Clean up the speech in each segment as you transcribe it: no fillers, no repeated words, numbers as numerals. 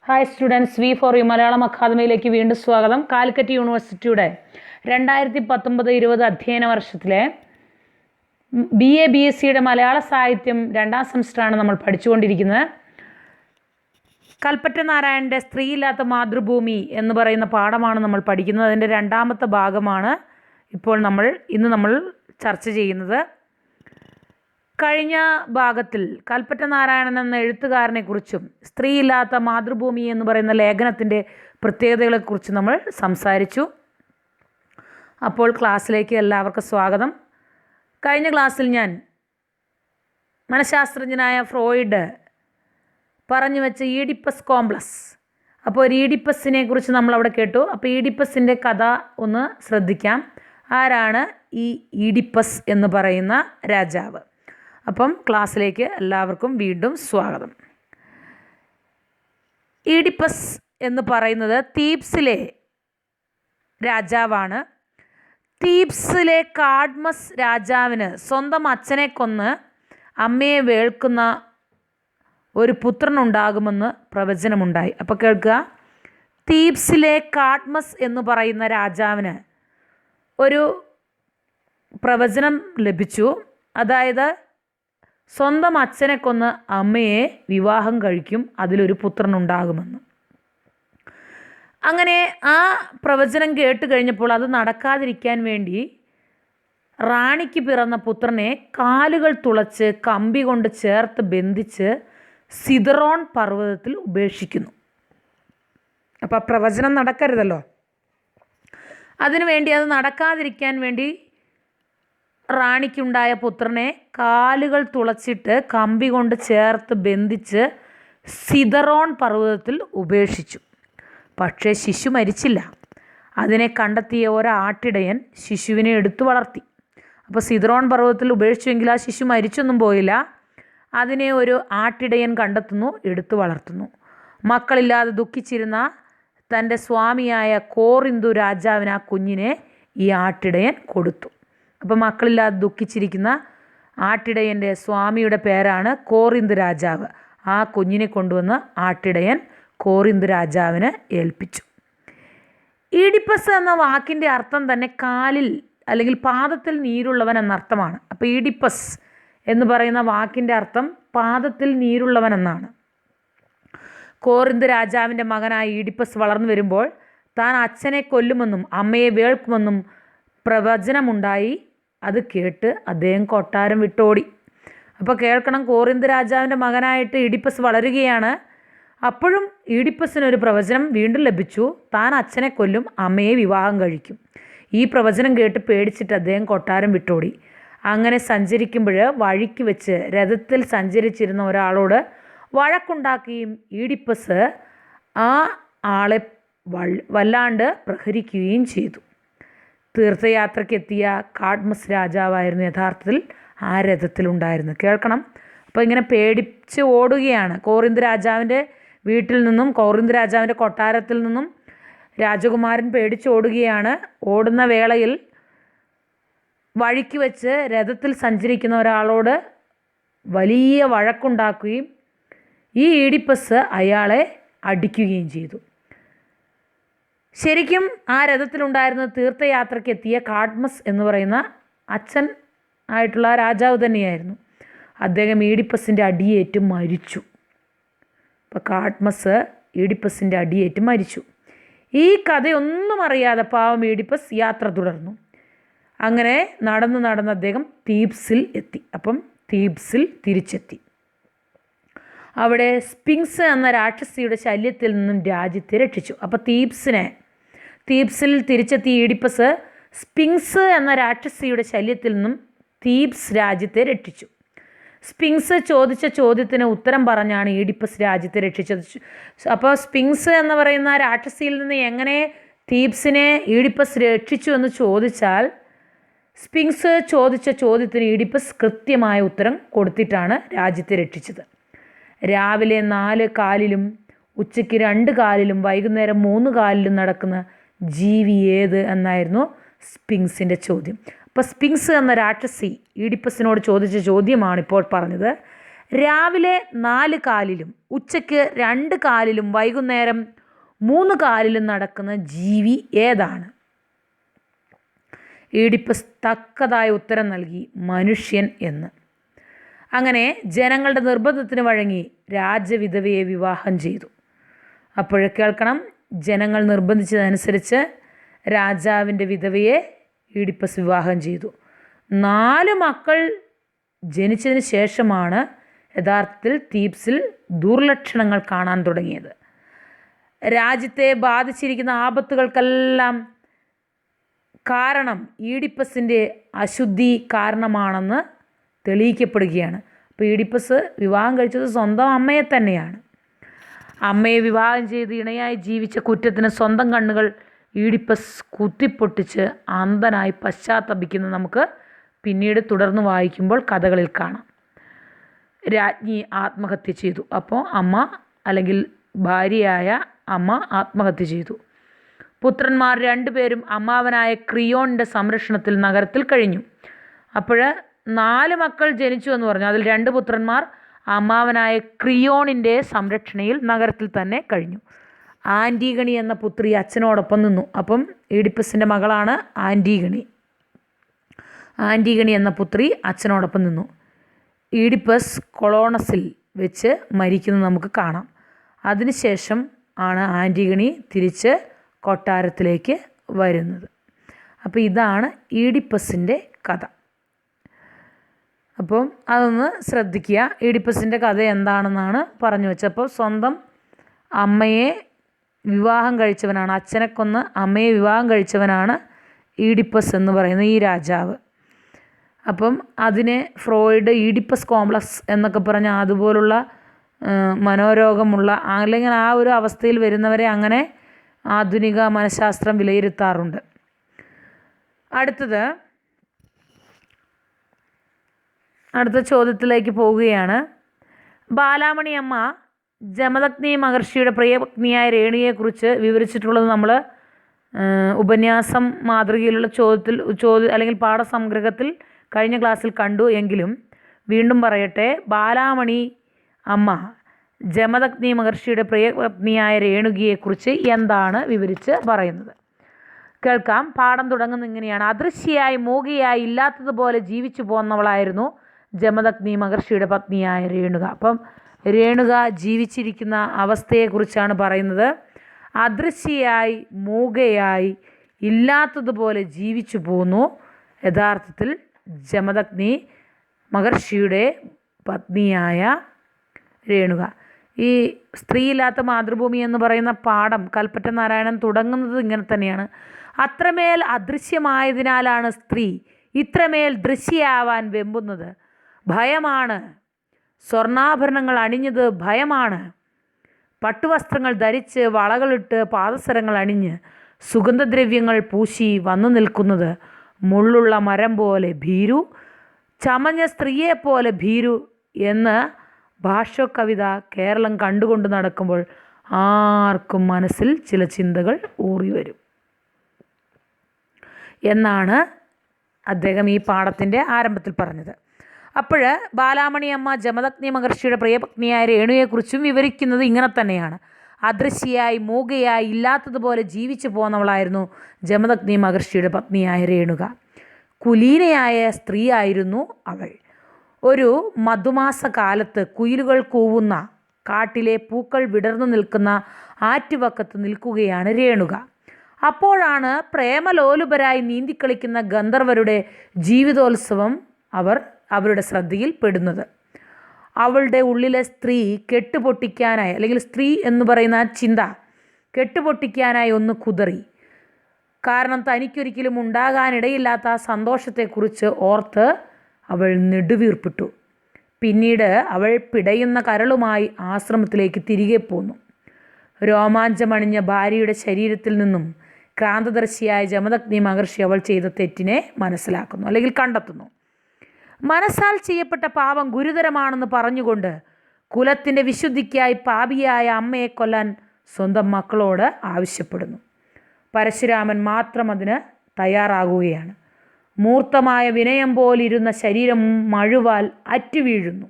Hi students, we for you Malayalam അക്കാദമിയിലേക്ക് വീണ്ടും സ്വാഗതം. കാലിക്കറ്റ് യൂണിവേഴ്സിറ്റിയുടെ 2019-20 അധ്യയന വർഷത്തിലെ BA BScയുടെ മലയാള സാഹിത്യം 2ാം സെമസ്റ്ററാണ് നമ്മൾ പഠിച്ചുകൊണ്ടിരിക്കുന്നത്. കൽപ്പറ്റ നാരായണൻ്റെ സ്ത്രീയില്ലാത്ത മാതൃഭൂമി എന്ന് പറയുന്ന പാഠമാണ് നമ്മൾ പഠിക്കുന്നത്. അതിൻ്റെ 2ാമത്തെ ഭാഗമാണ് ഇന്ന് നമ്മൾ ചർച്ച ചെയ്യുന്നത്. കഴിഞ്ഞ ഭാഗത്തിൽ കൽപ്പറ്റ നാരായണൻ എന്ന എഴുത്തുകാരനെക്കുറിച്ചും സ്ത്രീയില്ലാത്ത മാതൃഭൂമി എന്ന് പറയുന്ന ലേഖനത്തിൻ്റെ പ്രത്യേകതകളെക്കുറിച്ച് നമ്മൾ സംസാരിച്ചു. അപ്പോൾ ക്ലാസ്സിലേക്ക് എല്ലാവർക്കും സ്വാഗതം. കഴിഞ്ഞ ക്ലാസ്സിൽ ഞാൻ മനഃശാസ്ത്രജ്ഞനായ ഫ്രോയിഡ് പറഞ്ഞു വെച്ച ഈഡിപ്പസ് കോംപ്ലക്സ്, അപ്പോൾ ഒരു ഈഡിപ്പസിനെ കുറിച്ച് നമ്മളവിടെ കേട്ടു. അപ്പോൾ ഈഡിപ്പസിൻ്റെ കഥ ഒന്ന് ശ്രദ്ധിക്കാം. ആരാണ് ഈ ഈഡിപ്പസ് എന്ന് പറയുന്ന രാജാവ്? അപ്പം ക്ലാസ്സിലേക്ക് എല്ലാവർക്കും വീണ്ടും സ്വാഗതം. ഈഡിപ്പസ് എന്ന് പറയുന്നത് തീബ്സിലെ രാജാവാണ്. തീബ്സിലെ കാഡ്മസ് രാജാവിന് സ്വന്തം അച്ഛനെ കൊന്ന് അമ്മയെ വേൾക്കുന്ന ഒരു പുത്രനുണ്ടാകുമെന്ന് പ്രവചനമുണ്ടായി. അപ്പോൾ കേൾക്കുക, തീബ്സിലെ കാഡ്മസ് എന്ന് പറയുന്ന രാജാവിന് ഒരു പ്രവചനം ലഭിച്ചു. അതായത് സ്വന്തം അച്ഛനെ കൊന്ന് അമ്മയെ വിവാഹം കഴിക്കും, അതിലൊരു പുത്രനുണ്ടാകുമെന്ന്. അങ്ങനെ ആ പ്രവചനം കേട്ട് കഴിഞ്ഞപ്പോൾ അത് നടക്കാതിരിക്കാൻ വേണ്ടി റാണിക്ക് പിറന്ന പുത്രനെ കാലുകൾ തുളച്ച് കമ്പി കൊണ്ട് ചേർത്ത് ബന്ധിച്ച് സിദറോൺ പർവ്വതത്തിൽ ഉപേക്ഷിക്കുന്നു. അപ്പോൾ ആ പ്രവചനം നടക്കരുതല്ലോ. അതിനുവേണ്ടി, അത് നടക്കാതിരിക്കാൻ വേണ്ടി റാണിക്കുണ്ടായ പുത്രനെ കാലുകൾ തുളച്ചിട്ട് കമ്പി കൊണ്ട് ചേർത്ത് ബന്ധിച്ച് സിദറോൺ പർവ്വതത്തിൽ ഉപേക്ഷിച്ചു. പക്ഷേ ശിശു മരിച്ചില്ല. അതിനെ കണ്ടെത്തിയ ഒരാട്ടിടയൻ ശിശുവിനെ എടുത്തു വളർത്തി. അപ്പോൾ സിദറോൺ പർവ്വതത്തിൽ ഉപേക്ഷിച്ചുവെങ്കിൽ ആ ശിശു മരിച്ചൊന്നും പോയില്ല. അതിനെ ഒരു ആട്ടിടയൻ കണ്ടെത്തുന്നു, എടുത്തു വളർത്തുന്നു. മക്കളില്ലാതെ ദുഃഖിച്ചിരുന്ന തൻ്റെ സ്വാമിയായ കോറിന്തു രാജാവിന് ആ കുഞ്ഞിനെ ഈ ആട്ടിടയൻ കൊടുത്തു. അപ്പോൾ മക്കളില്ലാതെ ദുഃഖിച്ചിരിക്കുന്ന ആട്ടിടയൻ്റെ സ്വാമിയുടെ പേരാണ് കോറിന്ത് രാജാവ്. ആ കുഞ്ഞിനെ കൊണ്ടുവന്ന് ആട്ടിടയൻ കോറിന്ത് രാജാവിന് ഏൽപ്പിച്ചു. ഈഡിപ്പസ് എന്ന വാക്കിൻ്റെ അർത്ഥം തന്നെ കാലിൽ അല്ലെങ്കിൽ പാദത്തിൽ നീരുള്ളവൻ എന്നർത്ഥമാണ്. അപ്പോൾ ഈഡിപ്പസ് എന്ന് പറയുന്ന വാക്കിൻ്റെ അർത്ഥം പാദത്തിൽ നീരുള്ളവൻ എന്നാണ്. കോറിന്ത് രാജാവിൻ്റെ മകനായ ഈഡിപ്പസ് വളർന്നു വരുമ്പോൾ താൻ അച്ഛനെ കൊല്ലുമെന്നും അമ്മയെ വേൾക്കുമെന്നും പ്രവചനമുണ്ടായി. അത് കേട്ട് അദ്ദേഹം കൊട്ടാരം വിട്ടോടി. അപ്പോൾ കേൾക്കണം, കോറിന്ത് രാജാവിൻ്റെ മകനായിട്ട് ഈഡിപ്പസ് വളരുകയാണ്. അപ്പോഴും ഈഡിപ്പസിനൊരു പ്രവചനം വീണ്ടും ലഭിച്ചു. താൻ അച്ഛനെ കൊല്ലും, അമ്മയെ വിവാഹം കഴിക്കും. ഈ പ്രവചനം കേട്ട് പേടിച്ചിട്ട് അദ്ദേഹം കൊട്ടാരം വിട്ടോടി. അങ്ങനെ സഞ്ചരിക്കുമ്പോൾ വഴിക്ക് വെച്ച് രഥത്തിൽ സഞ്ചരിച്ചിരുന്ന ഒരാളോട് വഴക്കുണ്ടാക്കുകയും ഈഡിപ്പസ് ആ ആളെ വല്ലാണ്ട് പ്രഹരിക്കുകയും ചെയ്തു. തീർത്ഥയാത്രയ്ക്കെത്തിയ കാഡ്മസ് രാജാവായിരുന്നു യഥാർത്ഥത്തിൽ ആ രഥത്തിലുണ്ടായിരുന്നു. കേൾക്കണം, അപ്പോൾ ഇങ്ങനെ പേടിച്ച് ഓടുകയാണ്. കോറിന്ത് രാജാവിൻ്റെ വീട്ടിൽ നിന്നും, കോറിന്ത് രാജാവിൻ്റെ കൊട്ടാരത്തിൽ നിന്നും രാജകുമാരൻ പേടിച്ചോടുകയാണ്. ഓടുന്ന വേളയിൽ വഴിക്ക് വെച്ച് രഥത്തിൽ സഞ്ചരിക്കുന്ന ഒരാളോട് വലിയ വഴക്കുണ്ടാക്കുകയും ഈ ഈഡിപ്പസ് അയാളെ അടിക്കുകയും ചെയ്തു. ശരിക്കും ആ രഥത്തിലുണ്ടായിരുന്ന തീർത്ഥയാത്രയ്ക്കെത്തിയ കാഡ്മസ് എന്ന് പറയുന്ന അച്ഛൻ ആയിട്ടുള്ള രാജാവ് തന്നെയായിരുന്നു. അദ്ദേഹം ഈഡിപ്പസിൻ്റെ അടിയേറ്റ് മരിച്ചു. അപ്പോൾ കാഡ്മസ് ഈഡിപ്പസിൻ്റെ അടിയേറ്റ് മരിച്ചു. ഈ കഥയൊന്നും അറിയാതെ പാവം ഈഡിപ്പസ് യാത്ര തുടർന്നു. അങ്ങനെ നടന്ന് അദ്ദേഹം തീബ്സിൽ എത്തി. അപ്പം തീബ്സിൽ തിരിച്ചെത്തി. അവിടെ സ്പിങ്സ് എന്ന രാക്ഷസിയുടെ ശല്യത്തിൽ നിന്നും രാജ്യത്തെ രക്ഷിച്ചു. അപ്പോൾ തീബ്സിൽ തിരിച്ചെത്തിയ ഈഡിപ്പസ് സ്പിങ്സ് എന്ന രാക്ഷസിയുടെ ശല്യത്തിൽ നിന്നും തീബ്സ് രാജ്യത്തെ രക്ഷിച്ചു. സ്പിങ്സ് ചോദിച്ച ചോദ്യത്തിന് ഉത്തരം പറഞ്ഞാണ് ഈഡിപ്പസ് രാജ്യത്തെ രക്ഷിച്ചത്. അപ്പോൾ സ്പിങ്സ് എന്ന് പറയുന്ന രാക്ഷസിയിൽ നിന്ന് എങ്ങനെ തീബ്സിനെ ഈഡിപ്പസ് രക്ഷിച്ചു എന്ന് ചോദിച്ചാൽ, സ്പിങ്സ് ചോദിച്ച ചോദ്യത്തിന് ഈഡിപ്പസ് കൃത്യമായ ഉത്തരം കൊടുത്തിട്ടാണ് രാജ്യത്തെ രക്ഷിച്ചത്. രാവിലെ 4 കാലിലും ഉച്ചയ്ക്ക് 2 കാലിലും വൈകുന്നേരം 3 കാലിലും നടക്കുന്ന ജീവി ഏത് എന്നായിരുന്നു സ്പിങ്സിൻ്റെ ചോദ്യം. അപ്പോൾ സ്പിങ്സ് എന്ന രാക്ഷസി ഈഡിപ്പസിനോട് ചോദിച്ച ചോദ്യമാണ് ഇപ്പോൾ പറഞ്ഞത്. രാവിലെ 4 കാലിലും ഉച്ചയ്ക്ക് 2 കാലിലും വൈകുന്നേരം 3 കാലിലും നടക്കുന്ന ജീവി ഏതാണ്? ഈഡിപ്പസ് തക്കതായ ഉത്തരം നൽകി, മനുഷ്യൻ എന്ന്. അങ്ങനെ ജനങ്ങളുടെ നിർബന്ധത്തിന് വഴങ്ങി രാജവിധവയെ വിവാഹം ചെയ്തു. അപ്പോൾ കേൾക്കണം, ജനങ്ങൾ നിർബന്ധിച്ചതനുസരിച്ച് രാജാവിൻ്റെ വിധവയെ ഈഡിപ്പസ് വിവാഹം ചെയ്തു. 4 മക്കൾ ജനിച്ചതിന് ശേഷമാണ് യഥാർത്ഥത്തിൽ തീബ്സിൽ ദുർലക്ഷണങ്ങൾ കാണാൻ തുടങ്ങിയത്. രാജ്യത്തെ ബാധിച്ചിരിക്കുന്ന ആപത്തുകൾക്കെല്ലാം കാരണം ഈഡിപ്പസിൻ്റെ അശുദ്ധി കാരണമാണെന്ന് തെളിയിക്കപ്പെടുകയാണ്. അപ്പോൾ ഈഡിപ്പസ് വിവാഹം കഴിച്ചത് സ്വന്തം അമ്മയെ തന്നെയാണ്. അമ്മയെ വിവാഹം ചെയ്ത് ഇണയായി ജീവിച്ച കുറ്റത്തിന് സ്വന്തം കണ്ണുകൾ ഈഡിപ്പസ് കുത്തിപ്പൊട്ടിച്ച് അന്ധനായി പശ്ചാത്തപിക്കുന്നത് നമുക്ക് പിന്നീട് തുടർന്ന് വായിക്കുമ്പോൾ കഥകളിൽ കാണാം. രാജ്ഞി ആത്മഹത്യ ചെയ്തു. അപ്പോൾ അമ്മ അല്ലെങ്കിൽ ഭാര്യയായ അമ്മ ആത്മഹത്യ ചെയ്തു. പുത്രന്മാർ 2 പേരും അമ്മാവനായ ക്രിയോണിൻ്റെ സംരക്ഷണത്തിൽ നഗരത്തിൽ കഴിഞ്ഞു. അപ്പോൾ 4 മക്കൾ ജനിച്ചു എന്ന് പറഞ്ഞു. അതിൽ 2 പുത്രന്മാർ അമ്മാവനായ ക്രിയോണിൻ്റെ സംരക്ഷണയിൽ നഗരത്തിൽ തന്നെ കഴിഞ്ഞു. ആൻറ്റിഗണി എന്ന പുത്രി അച്ഛനോടൊപ്പം നിന്നു. അപ്പം ഈഡിപ്പസിൻ്റെ മകളാണ് ആൻറ്റിഗണി. ആൻറ്റിഗണി എന്ന പുത്രി അച്ഛനോടൊപ്പം നിന്നു. ഈഡിപ്പസ് കൊളോണസിൽ വെച്ച് മരിക്കുന്നത് നമുക്ക് കാണാം. അതിനുശേഷം ആണ് ആൻറ്റിഗണി തിരിച്ച് കൊട്ടാരത്തിലേക്ക് വരുന്നത്. അപ്പോൾ ഇതാണ് ഈഡിപ്പസിൻ്റെ കഥ. അപ്പം അതൊന്ന് ശ്രദ്ധിക്കുക. ഈഡിപ്പസിൻ്റെ കഥ എന്താണെന്നാണ് പറഞ്ഞു വെച്ചപ്പോൾ സ്വന്തം അമ്മയെ വിവാഹം കഴിച്ചവനാണ്, അച്ഛനെ കൊന്ന് അമ്മയെ വിവാഹം കഴിച്ചവനാണ് ഈഡിപ്പസ് എന്ന് പറയുന്ന ഈ രാജാവ്. അപ്പം അതിനെ ഫ്രോയിഡ് ഈഡിപ്പസ് കോംപ്ലക്സ് എന്നൊക്കെ പറഞ്ഞ അതുപോലുള്ള മനോരോഗമുള്ള അല്ലെങ്കിൽ ആ ഒരു അവസ്ഥയിൽ വരുന്നവരെ അങ്ങനെ ആധുനിക മനഃശാസ്ത്രം വിലയിരുത്താറുണ്ട്. അടുത്ത ചോദ്യത്തിലേക്ക് പോവുകയാണ്. ബാലാമണി അമ്മ ജമദഗ്നി മഹർഷിയുടെ പ്രിയപത്നിയായ രേണുകയെക്കുറിച്ച് വിവരിച്ചിട്ടുള്ളത് നമ്മൾ ഉപന്യാസം മാതൃകയിലുള്ള അല്ലെങ്കിൽ പാഠസംഗ്രഹത്തിൽ കഴിഞ്ഞ ക്ലാസ്സിൽ കണ്ടു. എങ്കിലും വീണ്ടും പറയട്ടെ, ബാലാമണി അമ്മ ജമദഗ്നി മഹർഷിയുടെ പ്രിയപത്നിയായ രേണുകയെക്കുറിച്ച് എന്താണ് വിവരിച്ച് പറയുന്നത്? കേൾക്കാം. പാഠം തുടങ്ങുന്ന ഇങ്ങനെയാണ്. അദൃശ്യയായി മൂകയായി ഇല്ലാത്തതുപോലെ ജീവിച്ചു പോന്നവളായിരുന്നു ജമദഗ്നി മഹർഷിയുടെ പത്നിയായ രേണുക. അപ്പം രേണുക ജീവിച്ചിരിക്കുന്ന അവസ്ഥയെക്കുറിച്ചാണ് പറയുന്നത്. അദൃശ്യയായി മൂകയായി ഇല്ലാത്തതുപോലെ ജീവിച്ചു പോന്നു യഥാർത്ഥത്തിൽ ജമദഗ്നി മഹർഷിയുടെ പത്നിയായ രേണുക. ഈ സ്ത്രീയില്ലാത്ത മാതൃഭൂമി എന്ന് പറയുന്ന പാഠം കൽപ്പറ്റ നാരായണൻ തുടങ്ങുന്നത് ഇങ്ങനെ തന്നെയാണ്. അത്രമേൽ അദൃശ്യമായതിനാലാണ് സ്ത്രീ ഇത്രമേൽ ദൃശ്യയാവാൻ വെമ്പുന്നത്. ഭയമാണ്. സ്വർണ്ണാഭരണങ്ങൾ അണിഞ്ഞത് ഭയമാണ്. പട്ടുവസ്ത്രങ്ങൾ ധരിച്ച് വളകളിട്ട് പാദസരങ്ങൾ അണിഞ്ഞ് സുഗന്ധദ്രവ്യങ്ങൾ പൂശി വന്നു നിൽക്കുന്നത് മുള്ളുള്ള മരം പോലെ ഭീരു, ചമഞ്ഞ സ്ത്രീയെപ്പോലെ ഭീരു എന്ന് ഭാഷകവിത കേരളം കണ്ടുകൊണ്ട് നടക്കുമ്പോൾ ആർക്കും മനസ്സിൽ ചില ചിന്തകൾ ഊറി വരും എന്നാണ് അദ്ദേഹം ഈ പാഠത്തിൻ്റെ ആരംഭത്തിൽ പറഞ്ഞത്. അപ്പോൾ ബാലാമണി അമ്മ ജമദഗ്നി മഹർഷിയുടെ പ്രിയപത്നിയായ രേണുയെക്കുറിച്ചും വിവരിക്കുന്നത് ഇങ്ങനെ തന്നെയാണ്. അദൃശ്യയായി മൂകയായി ഇല്ലാത്തതുപോലെ ജീവിച്ചു പോന്നവളായിരുന്നു ജമദഗ്നി മഹർഷിയുടെ പത്നിയായ രേണുക. കുലീനയായ സ്ത്രീയായിരുന്നു അവൾ. ഒരു മധുമാസ കാലത്ത് കുയിലുകൾ കൂവുന്ന കാട്ടിലെ പൂക്കൾ വിടർന്നു നിൽക്കുന്ന ആറ്റുവക്കത്ത് നിൽക്കുകയാണ് രേണുക. അപ്പോഴാണ് പ്രേമലോലുപരായി നീന്തിക്കളിക്കുന്ന ഗന്ധർവരുടെ ജീവിതോത്സവം അവരുടെ ശ്രദ്ധയിൽ പെടുന്നത്. അവളുടെ ഉള്ളിലെ സ്ത്രീ കെട്ടുപൊട്ടിക്കാനായി അല്ലെങ്കിൽ സ്ത്രീ എന്ന് പറയുന്ന ചിന്ത കെട്ടുപൊട്ടിക്കാനായി ഒന്ന് കുതറി. കാരണം തനിക്കൊരിക്കലും ഉണ്ടാകാനിടയില്ലാത്ത ആ സന്തോഷത്തെക്കുറിച്ച് ഓർത്ത് അവൾ നെടുവീർപ്പിട്ടു. പിന്നീട് അവൾ പിടയുന്ന കരളുമായി ആശ്രമത്തിലേക്ക് തിരികെ പോന്നു. രോമാഞ്ചമണിഞ്ഞ ഭാര്യയുടെ ശരീരത്തിൽ നിന്നും ക്രാന്തദർശിയായ ജമദഗ്നി മഹർഷി അവൾ ചെയ്ത തെറ്റിനെ മനസ്സിലാക്കുന്നു അല്ലെങ്കിൽ കണ്ടെത്തുന്നു. മനസ്സാൽ ചെയ്യപ്പെട്ട പാപം ഗുരുതരമാണെന്ന് പറഞ്ഞുകൊണ്ട് കുലത്തിൻ്റെ വിശുദ്ധിക്കായി പാപിയായ അമ്മയെ കൊല്ലാൻ സ്വന്തം മക്കളോട് ആവശ്യപ്പെടുന്നു. പരശുരാമൻ മാത്രം അതിന് തയ്യാറാകുകയാണ്. മൂർത്തമായ വിനയം പോലിരുന്ന ശരീരം മഴുവാൽ അറ്റുവീഴുന്നു.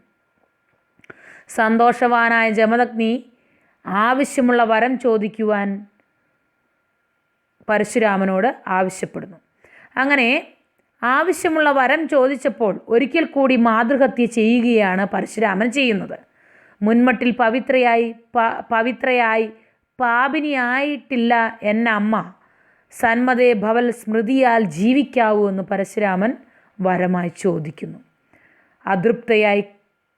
സന്തോഷവാനായ ജമദഗ്നി ആവശ്യമുള്ള വരം ചോദിക്കുവാൻ പരശുരാമനോട് ആവശ്യപ്പെടുന്നു. അങ്ങനെ ആവശ്യമുള്ള വരം ചോദിച്ചപ്പോൾ ഒരിക്കൽ കൂടി മാതൃഹത്യ ചെയ്യുകയാണ് പരശുരാമൻ ചെയ്യുന്നത്. മുൻമട്ടിൽ പവിത്രയായി പാപിനിയായിട്ടില്ല എന്നെ അമ്മ, സന്മതേ ഭവൽ സ്മൃതിയാൽ ജീവിക്കാവൂ എന്ന് പരശുരാമൻ വരമായി ചോദിക്കുന്നു. അതൃപ്തയായി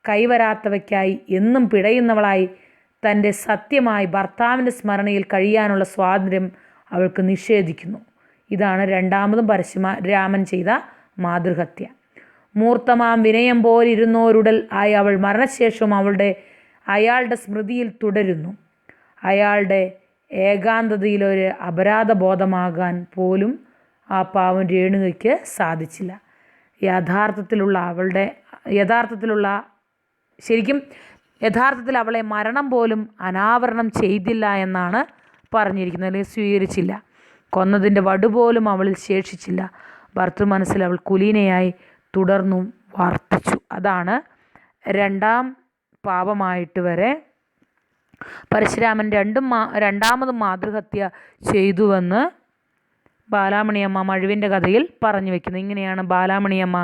കൈവരാത്തവയ്ക്കായി എന്നും പിടയുന്നവളായി തൻ്റെ സത്യമായി ഭർത്താവിൻ്റെ സ്മരണയിൽ കഴിയാനുള്ള സ്വാതന്ത്ര്യം അവൾക്ക് നിഷേധിക്കുന്നു. ഇതാണ് രണ്ടാമതും പരശുരാമൻ ചെയ്ത മാതൃഹത്യ. മൂർത്തമാം വിനയം പോലിരുന്നോരുടൽ ആയി അവൾ മരണശേഷവും അയാളുടെ സ്മൃതിയിൽ തുടരുന്നു. അയാളുടെ ഏകാന്തതയിലൊരു അപരാധബോധമാകാൻ പോലും ആ പാവം രേണുകയ്ക്ക് സാധിച്ചില്ല. യഥാർത്ഥത്തിൽ അവളെ മരണം പോലും അനാവരണം ചെയ്തില്ല എന്നാണ് പറഞ്ഞിരിക്കുന്നത്, അല്ലെങ്കിൽ സ്വീകരിച്ചില്ല. കൊന്നതിൻ്റെ വടുപോലും അവളിൽ ശേഷിച്ചില്ല. ഭർത്തൃമനസ്സിൽ അവൾ കുലീനയായി തുടർന്നും വർത്തിച്ചു. അതാണ് രണ്ടാം പാപമായിട്ട് വരെ പരശുരാമൻ രണ്ടാമതും മാതൃഹത്യ ചെയ്തുവെന്ന് ബാലാമണിയമ്മ മഴുവിൻ്റെ കഥയിൽ പറഞ്ഞു വയ്ക്കുന്നത്. ഇങ്ങനെയാണ് ബാലാമണിയമ്മ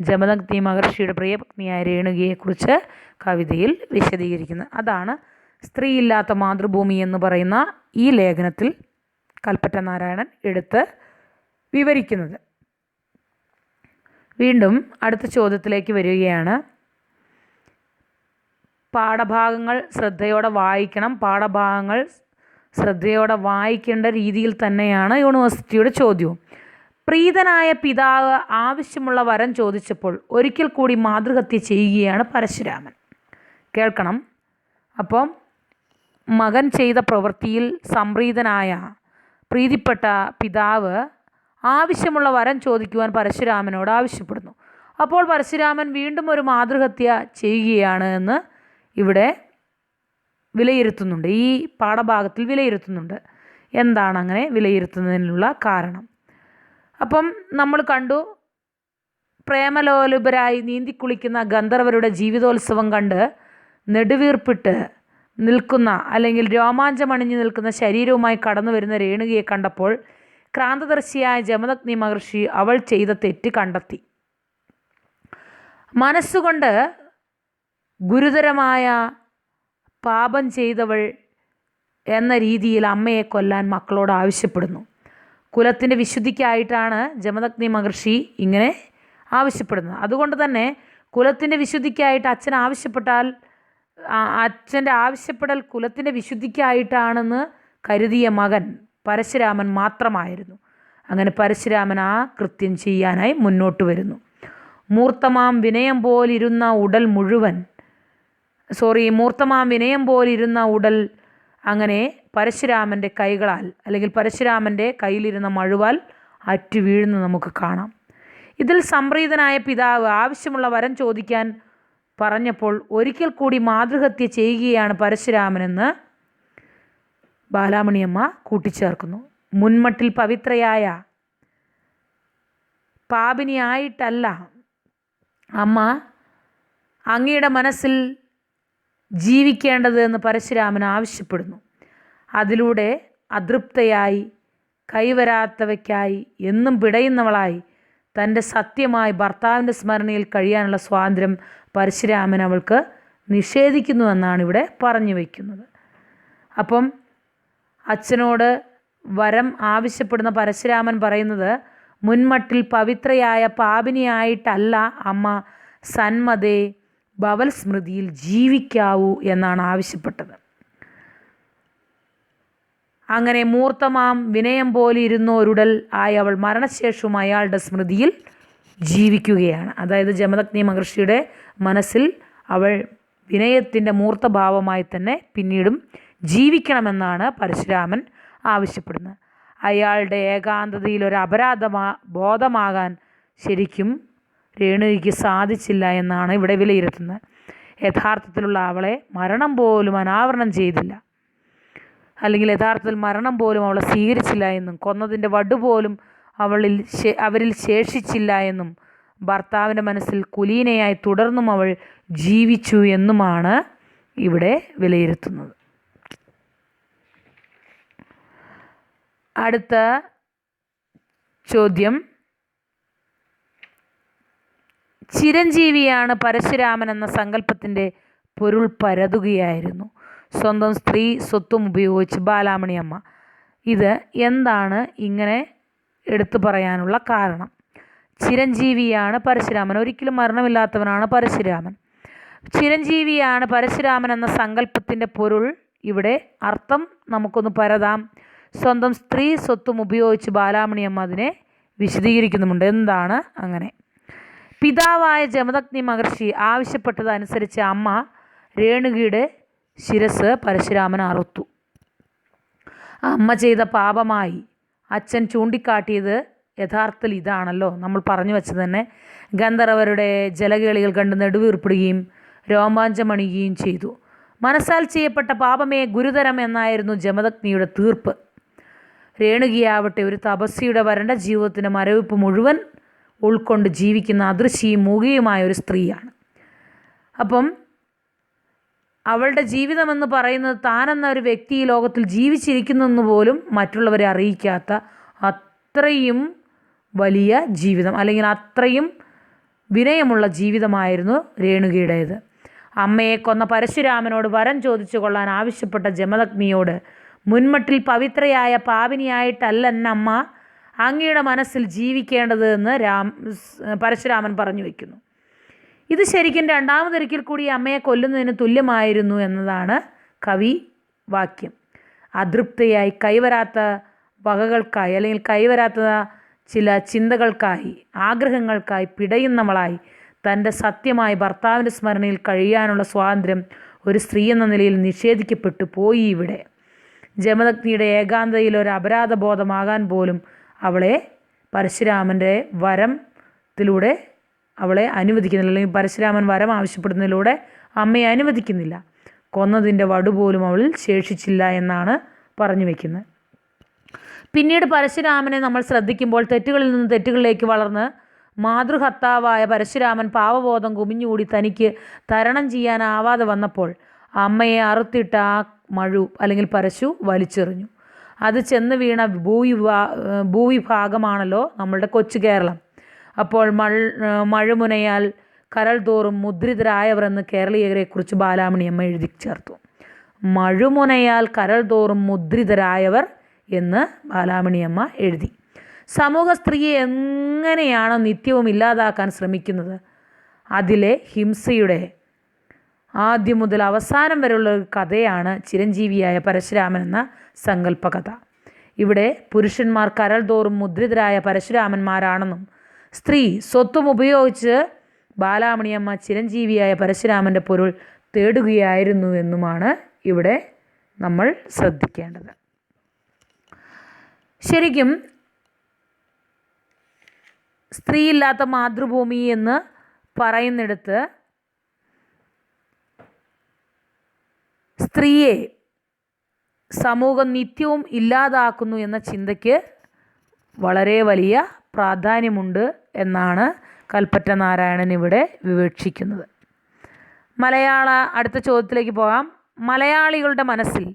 ജമദഗ്നി മഹർഷിയുടെ പ്രിയപത്നിയായ രേണുകയെക്കുറിച്ച് കവിതയിൽ വിശദീകരിക്കുന്നത്. അതാണ് സ്ത്രീയില്ലാത്ത മാതൃഭൂമി എന്ന് പറയുന്ന ഈ ലേഖനത്തിൽ കൽപ്പറ്റ നാരായണൻ എടുത്ത് വിവരിക്കുന്നത്. വീണ്ടും അടുത്ത ചോദ്യത്തിലേക്ക് വരികയാണ്. പാഠഭാഗങ്ങൾ ശ്രദ്ധയോടെ വായിക്കണം. പാഠഭാഗങ്ങൾ ശ്രദ്ധയോടെ വായിക്കേണ്ട രീതിയിൽ തന്നെയാണ് യൂണിവേഴ്സിറ്റിയുടെ ചോദ്യവും. പ്രീതനായ പിതാവ് ആവശ്യമുള്ള വരം ചോദിച്ചപ്പോൾ ഒരിക്കൽ കൂടി മാതൃഹത്യ ചെയ്യുകയാണ് പരശുരാമൻ. കേൾക്കണം. അപ്പം മകൻ ചെയ്ത പ്രവൃത്തിയിൽ സംപ്രീതനായ പ്രീതിപ്പെട്ട പിതാവ് ആവശ്യമുള്ള വരം ചോദിക്കുവാൻ പരശുരാമനോട് ആവശ്യപ്പെടുന്നു. അപ്പോൾ പരശുരാമൻ വീണ്ടും ഒരു മാതൃഹത്യ ചെയ്യുകയാണ് എന്ന് ഇവിടെ വിലയിരുത്തുന്നുണ്ട്. ഈ പാഠഭാഗത്തിൽ വിലയിരുത്തുന്നുണ്ട്. എന്താണ് അങ്ങനെ വിലയിരുത്തുന്നതിനുള്ള കാരണം? അപ്പം നമ്മൾ കണ്ടു, പ്രേമലോലുപരായി നീന്തിക്കുളിക്കുന്ന ഗന്ധർവരുടെ ജീവിതോത്സവം കണ്ട് നെടുവീർപ്പിട്ട് നിൽക്കുന്ന, അല്ലെങ്കിൽ രോമാഞ്ചമണിഞ്ഞു നിൽക്കുന്ന ശരീരവുമായി കടന്നു വരുന്ന രേണുകയെ കണ്ടപ്പോൾ ക്രാന്തദർശിയായ ജമദഗ്നി മഹർഷി അവൾ ചെയ്ത തെറ്റ് കണ്ടെത്തി. മനസ്സുകൊണ്ട് ഗുരുതരമായ പാപം ചെയ്തവൾ എന്ന രീതിയിൽ അമ്മയെ കൊല്ലാൻ മക്കളോട് ആവശ്യപ്പെടുന്നു. കുലത്തിൻ്റെ വിശുദ്ധിക്കായിട്ടാണ് ജമദഗ്നി മഹർഷി ഇങ്ങനെ ആവശ്യപ്പെടുന്നത്. അതുകൊണ്ട് തന്നെ കുലത്തിൻ്റെ വിശുദ്ധിക്കായിട്ട് അച്ഛൻ ആവശ്യപ്പെട്ടാൽ അച്ഛൻ്റെ ആവശ്യപ്പെടൽ കുലത്തിൻ്റെ വിശുദ്ധിക്കായിട്ടാണെന്ന് കരുതിയ മകൻ പരശുരാമൻ മാത്രമായിരുന്നു. അങ്ങനെ പരശുരാമൻ ആ കൃത്യം ചെയ്യാനായി മുന്നോട്ട് വരുന്നു. മൂർത്തമാം വിനയം പോലിരുന്ന ഉടൽ അങ്ങനെ പരശുരാമൻ്റെ കൈകളാൽ, അല്ലെങ്കിൽ പരശുരാമൻ്റെ കയ്യിലിരുന്ന മഴുവാൽ അറ്റു വീഴുന്നു നമുക്ക് കാണാം. ഇതിൽ സംപ്രീതനായ പിതാവ് ആവശ്യമുള്ള വരം ചോദിക്കാൻ പറഞ്ഞപ്പോൾ ഒരിക്കൽ കൂടി മാതൃഹത്യ ചെയ്യുകയാണ് പരശുരാമനെന്ന് ബാലാമണിയമ്മ കൂട്ടിച്ചേർക്കുന്നു. മുൻമട്ടിൽ പവിത്രയായ പാപിനിയായിട്ടല്ല അമ്മ അങ്ങയുടെ മനസ്സിൽ ജീവിക്കേണ്ടത് എന്ന് പരശുരാമൻ ആവശ്യപ്പെടുന്നു. അതിലൂടെ അതൃപ്തയായി കൈവരാത്തവയ്ക്കായി എന്നും പിടയുന്നവളായി തൻ്റെ സത്യമായി ഭർത്താവിൻ്റെ സ്മരണയിൽ കഴിയാനുള്ള സ്വാതന്ത്ര്യം പരശുരാമൻ അവൾക്ക് നിഷേധിക്കുന്നുവെന്നാണ് ഇവിടെ പറഞ്ഞു വയ്ക്കുന്നത്. അപ്പം അച്ഛനോട് വരം ആവശ്യപ്പെടുന്ന പരശുരാമൻ പറയുന്നത്, മുൻമട്ടിൽ പവിത്രയായ പാപിനിയായിട്ടല്ല അമ്മ സന്മതേ ഭവൽ സ്മൃതിയിൽ ജീവിക്കാവൂ എന്നാണ് ആവശ്യപ്പെട്ടത്. അങ്ങനെ മൂർത്തമാം വിനയം പോലെ ഇരുന്നോരുടൽ ആയി അവൾ മരണശേഷവും അയാളുടെ സ്മൃതിയിൽ ജീവിക്കുകയാണ്. അതായത് ജമദഗ്നി മഹർഷിയുടെ മനസ്സിൽ അവൾ വിനയത്തിൻ്റെ മൂർത്തഭാവമായി തന്നെ പിന്നീടും ജീവിക്കണമെന്നാണ് പരശുരാമൻ ആവശ്യപ്പെടുന്നത്. അയാളുടെ ഏകാന്തതയിൽ ഒരു ബോധമാകാൻ ശരിക്കും രേണുകയ്ക്ക് സാധിച്ചില്ല എന്നാണ് ഇവിടെ വിലയിരുത്തുന്നത്. യഥാർത്ഥത്തിലുള്ള അവളെ മരണം പോലും അനാവരണം ചെയ്തില്ല, അല്ലെങ്കിൽ യഥാർത്ഥത്തിൽ മരണം പോലും അവളെ സ്വീകരിച്ചില്ല എന്നും കൊന്നതിൻ്റെ വടുപോലും അവരിൽ ശേഷിച്ചില്ല എന്നും ഭർത്താവിൻ്റെ മനസ്സിൽ കുലീനയായി തുടർന്നും അവൾ ജീവിച്ചു എന്നുമാണ് ഇവിടെ വിലയിരുത്തുന്നത്. അടുത്ത ചോദ്യം, ചിരഞ്ജീവിയാണ് പരശുരാമൻ എന്ന സങ്കല്പത്തിൻ്റെ പൊരുൾ പരതുകയായിരുന്നു. സ്വന്തം സ്ത്രീ സ്വത്തും ഉപയോഗിച്ച് ബാലാമണി അമ്മ. ഇത് എന്താണ് ഇങ്ങനെ എടുത്തു പറയാനുള്ള കാരണം? ചിരഞ്ജീവിയാണ് പരശുരാമൻ, ഒരിക്കലും മരണമില്ലാത്തവനാണ് പരശുരാമൻ. ചിരഞ്ജീവിയാണ് പരശുരാമൻ എന്ന സങ്കല്പത്തിൻ്റെ പൊരുൾ ഇവിടെ അർത്ഥം നമുക്കൊന്ന് പരതാം. സ്വന്തം സ്ത്രീ സ്വത്തും ഉപയോഗിച്ച് ബാലാമണി അമ്മ അതിനെ വിശദീകരിക്കുന്നുമുണ്ട്. എന്താണ് അങ്ങനെ? പിതാവായ ജമദഗ്നി മഹർഷി ആവശ്യപ്പെട്ടതനുസരിച്ച് അമ്മ രേണുകയുടെ ശിരസ് പരശുരാമൻ അറുത്തു. അമ്മ ചെയ്ത പാപമായി അച്ഛൻ ചൂണ്ടിക്കാട്ടിയത് യഥാർത്ഥത്തിൽ ഇതാണല്ലോ, നമ്മൾ പറഞ്ഞു വെച്ചത് തന്നെ. ഗന്ധർവരുടെ ജലകേളികൾ കണ്ട് നെടുവീർപ്പിടുകയും രോമാഞ്ചമണിയുകയും ചെയ്തു. മനസ്സാൽ ചെയ്യപ്പെട്ട പാപമേ ഗുരുതരം എന്നായിരുന്നു ജമദഗ്നിയുടെ തീർപ്പ്. രേണുകയാവട്ടെ ഒരു തപസ്വിയുടെ വരണ്ട ജീവിതത്തിൻ്റെ മരവിപ്പ് മുഴുവൻ ഉൾക്കൊണ്ട് ജീവിക്കുന്ന അദൃശ്യയും മൂകയുമായ ഒരു സ്ത്രീയാണ്. അപ്പം അവളുടെ ജീവിതമെന്ന് പറയുന്നത് താനെന്ന ഒരു വ്യക്തി ഈ ലോകത്തിൽ ജീവിച്ചിരിക്കുന്നെന്ന് പോലും മറ്റുള്ളവരെ അറിയിക്കാത്ത അത്രയും വലിയ ജീവിതം, അല്ലെങ്കിൽ അത്രയും വിനയമുള്ള ജീവിതമായിരുന്നു രേണുകയുടേത്. അമ്മയെ കൊന്ന പരശുരാമനോട് വരം ചോദിച്ചു കൊള്ളാൻ ആവശ്യപ്പെട്ട ജമദഗ്നിയോട് മുൻമട്ടിൽ പവിത്രയായ പാപിനിയായിട്ടല്ല അമ്മ അങ്ങയുടെ മനസ്സിൽ ജീവിക്കേണ്ടത് എന്ന് പരശുരാമൻ പറഞ്ഞു വയ്ക്കുന്നു. ഇത് ശരിക്കും രണ്ടാമതൊരിക്കൽ കൂടി അമ്മയെ കൊല്ലുന്നതിന് തുല്യമായിരുന്നു എന്നതാണ് കവി വാക്യം. അതൃപ്തയായി കൈവരാത്ത വകകൾക്കായി, അല്ലെങ്കിൽ കൈവരാത്ത ചില ചിന്തകൾക്കായി, ആഗ്രഹങ്ങൾക്കായി പിടയുന്നവളായി തൻ്റെ സത്യമായി ഭർത്താവിൻ്റെ സ്മരണയിൽ കഴിയാനുള്ള സ്വാതന്ത്ര്യം ഒരു സ്ത്രീ എന്ന നിലയിൽ നിഷേധിക്കപ്പെട്ടു പോയി. ഇവിടെ ജമദഗ്നിയുടെ ഏകാന്തതയിൽ ഒരു അപരാധബോധമാകാൻ പോലും അവളെ പരശുരാമൻ്റെ വരത്തിലൂടെ അവളെ അനുവദിക്കുന്നില്ല, അല്ലെങ്കിൽ പരശുരാമൻ വരം ആവശ്യപ്പെടുന്നതിലൂടെ അമ്മയെ അനുവദിക്കുന്നില്ല. കൊന്നതിൻ്റെ വടുപോലും അവളിൽ ശേഷിച്ചില്ല എന്നാണ് പറഞ്ഞു വയ്ക്കുന്നത്. പിന്നീട് പരശുരാമനെ നമ്മൾ ശ്രദ്ധിക്കുമ്പോൾ തെറ്റുകളിൽ നിന്ന് തെറ്റുകളിലേക്ക് വളർന്ന് മാതൃഹത്താവായ പരശുരാമൻ പാവബോധം കുമിഞ്ഞുകൂടി തനിക്ക് തരണം ചെയ്യാനാവാതെ വന്നപ്പോൾ അമ്മയെ അറുത്തിട്ട ആ മഴു അല്ലെങ്കിൽ പരശു വലിച്ചെറിഞ്ഞു. അത് ചെന്ന് വീണ ഭൂവിഭാഗമാണല്ലോ നമ്മളുടെ കൊച്ചു കേരളം. അപ്പോൾ മഴുമുനയാൽ കരൾ തോറും മുദ്രിതരായവർ എന്ന് കേരളീയരെക്കുറിച്ച് ബാലാമണി അമ്മ എഴുതി ചേർത്തു. മഴുമുനയാൽ കരൾ തോറും മുദ്രിതരായവർ എന്ന് ബാലാമണി അമ്മ എഴുതി. സമൂഹ സ്ത്രീയെ എങ്ങനെയാണ് നിത്യവും ഇല്ലാതാക്കാൻ ശ്രമിക്കുന്നത്? അതിലെ ഹിംസയുടെ ആദ്യം മുതൽ അവസാനം വരെയുള്ള ഒരു കഥയാണ് ചിരഞ്ജീവിയായ പരശുരാമൻ എന്ന സങ്കല്പകഥ. ഇവിടെ പുരുഷന്മാർ കരൾ തോറും മുദ്രിതരായ പരശുരാമന്മാരാണെന്നും സ്ത്രീ സ്വത്തും ഉപയോഗിച്ച് ബാലാമണിയമ്മ ചിരഞ്ജീവിയായ പരശുരാമൻ്റെ പൊരുൾ തേടുകയായിരുന്നു എന്നുമാണ് ഇവിടെ നമ്മൾ ശ്രദ്ധിക്കേണ്ടത്. ശരിക്കും സ്ത്രീയില്ലാത്ത മാതൃഭൂമി എന്ന് പറയുന്നിടത്ത് സ്ത്രീയെ സമൂഹം നിത്യവും ഇല്ലാതാക്കുന്നു എന്ന ചിന്തയ്ക്ക് വളരെ വലിയ പ്രാധാന്യമുണ്ട് എന്നാണ് കൽപ്പറ്റ നാരായണൻ ഇവിടെ വിവക്ഷിക്കുന്നത്. അടുത്ത ചോദ്യത്തിലേക്ക് പോകാം. മലയാളികളുടെ മനസ്സിൽ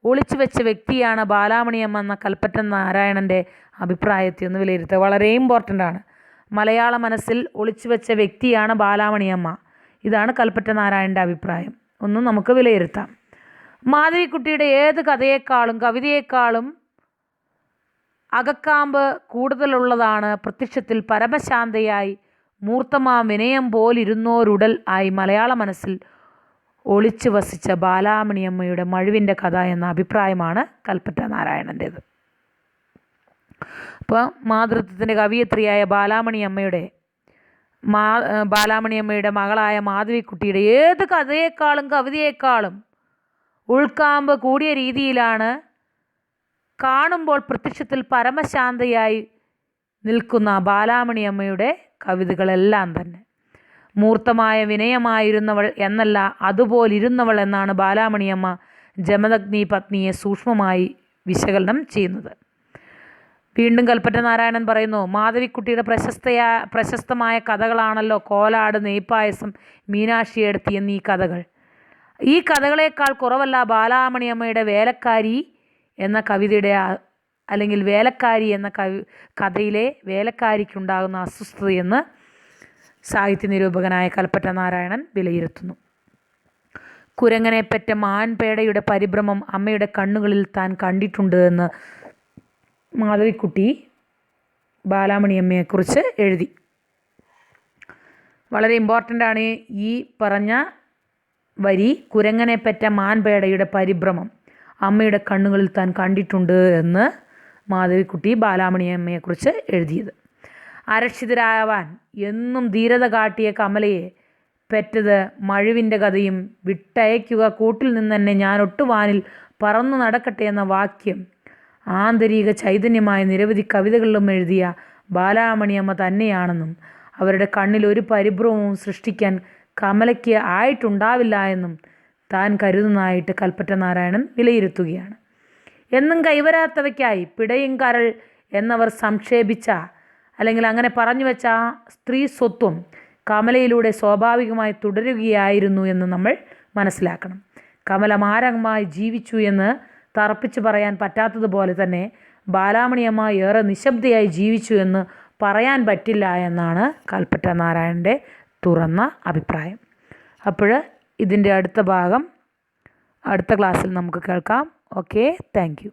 ഒളിച്ചു വെച്ച വ്യക്തിയാണ് ബാലാമണിയമ്മ എന്ന കൽപ്പറ്റ നാരായണൻ്റെ അഭിപ്രായത്തെ ഒന്ന് വിലയിരുത്തുക. വളരെ ഇമ്പോർട്ടൻ്റ് ആണ്. മലയാള മനസ്സിൽ ഒളിച്ചു വെച്ച വ്യക്തിയാണ് ബാലാമണിയമ്മ. ഇതാണ് കൽപ്പറ്റ നാരായണൻ്റെ അഭിപ്രായം. ഒന്ന് നമുക്ക് വിലയിരുത്താം. മാധവിക്കുട്ടിയുടെ ഏത് കഥയേക്കാളും കവിതയേക്കാളും അകക്കാമ്പ് കൂടുതലുള്ളതാണ് പ്രത്യക്ഷത്തിൽ പരമശാന്തയായി മൂർത്തമാം വിനയം പോലിരുന്നോരുടൽ ആയി മലയാള മനസ്സിൽ ഒളിച്ചു വസിച്ച ബാലാമണിയമ്മയുടെ മഴുവിൻ്റെ കഥ എന്ന അഭിപ്രായമാണ് കൽപ്പറ്റ നാരായണൻ്റേത്. അപ്പോൾ മാതൃത്വത്തിൻ്റെ കവിയത്രിയായ ബാലാമണിയമ്മയുടെ മകളായ മാധവിക്കുട്ടിയുടെ ഏത് കഥയേക്കാളും കവിതയേക്കാളും ഉൾക്കാമ്പ് കൂടിയ രീതിയിലാണ് കാണുമ്പോൾ പ്രത്യക്ഷത്തിൽ പരമശാന്തയായി നിൽക്കുന്ന ബാലാമണിയമ്മയുടെ കവിതകളെല്ലാം തന്നെ. മൂർത്തമായ വിനയമായിരുന്നവൾ എന്നല്ല, അതുപോലിരുന്നവൾ എന്നാണ് ബാലാമണിയമ്മ ജമദഗ്നി പത്നിയെ സൂക്ഷ്മമായി വിശകലനം ചെയ്യുന്നത്. വീണ്ടും കൽപ്പറ്റ നാരായണൻ പറയുന്നു, മാധവിക്കുട്ടിയുടെ പ്രശസ്തമായ കഥകളാണല്ലോ കോലാട്, നെയ്പ്പായസം, മീനാക്ഷിയെടുത്തി എന്നീ കഥകൾ. ഈ കഥകളേക്കാൾ കുറവല്ല ബാലാമണിയമ്മയുടെ വേലക്കാരി എന്ന കവിതയുടെ അല്ലെങ്കിൽ വേലക്കാരി എന്ന കഥയിലെ വേലക്കാരിക്കുണ്ടാകുന്ന അസ്വസ്ഥതയെന്ന് സാഹിത്യ നിരൂപകനായ കൽപ്പറ്റ നാരായണൻ വിലയിരുത്തുന്നു. കുരങ്ങനെ പെറ്റ മാൻപേടയുടെ പരിഭ്രമം അമ്മയുടെ കണ്ണുകളിൽ താൻ കണ്ടിട്ടുണ്ട് എന്ന് മാധവിക്കുട്ടി ബാലാമണിയമ്മയെക്കുറിച്ച് എഴുതി. വളരെ ഇമ്പോർട്ടൻ്റ് ആണ് ഈ പറഞ്ഞ വരി. കുരങ്ങനെ പെറ്റ മാൻപേടയുടെ പരിഭ്രമം അമ്മയുടെ കണ്ണുകളിൽ താൻ കണ്ടിട്ടുണ്ട് എന്ന് മാധവിക്കുട്ടി ബാലാമണിയമ്മയെക്കുറിച്ച് എഴുതിയത്. അരക്ഷിതരാവാൻ എന്നും ധീരത കാട്ടിയ കമലയെ പെറ്റത് മഴുവിൻ്റെ കഥയും വിട്ടയക്കുക കൂട്ടിൽ നിന്ന് തന്നെ ഞാനൊട്ടുവാനിൽ പറന്നു നടക്കട്ടെ എന്ന വാക്യം ആന്തരിക ചൈതന്യമായ നിരവധി കവിതകളിലും എഴുതിയ ബാലാമണിയമ്മ തന്നെയാണെന്നും അവരുടെ കണ്ണിൽ ഒരു പരിഭ്രമവും സൃഷ്ടിക്കാൻ കമലയ്ക്ക് ആയിട്ടുണ്ടാവില്ല എന്നും താൻ കരുതുന്നതായിട്ട് കൽപ്പറ്റ നാരായണൻ വിലയിരുത്തുകയാണ്. എന്നും കൈവരാത്തവയ്ക്കായി പിടയും കരൾ എന്നവർ സംക്ഷേപിച്ച അല്ലെങ്കിൽ അങ്ങനെ പറഞ്ഞു വെച്ച ആ സ്ത്രീ സ്വത്വം കമലയിലൂടെ സ്വാഭാവികമായി തുടരുകയായിരുന്നു എന്ന് നമ്മൾ മനസ്സിലാക്കണം. കമല മാരകമായി ജീവിച്ചു എന്ന് തറപ്പിച്ച് പറയാൻ പറ്റാത്തതുപോലെ തന്നെ ബാലാമണിയമ്മ ഏറെ നിശബ്ദയായി ജീവിച്ചു എന്ന് പറയാൻ പറ്റില്ല എന്നാണ് കൽപ്പറ്റ നാരായണൻ്റെ തുറന്ന അഭിപ്രായം. അപ്പോൾ ഇതിൻ്റെ അടുത്ത ഭാഗം അടുത്ത ക്ലാസ്സിൽ നമുക്ക് കേൾക്കാം. Okay, thank you.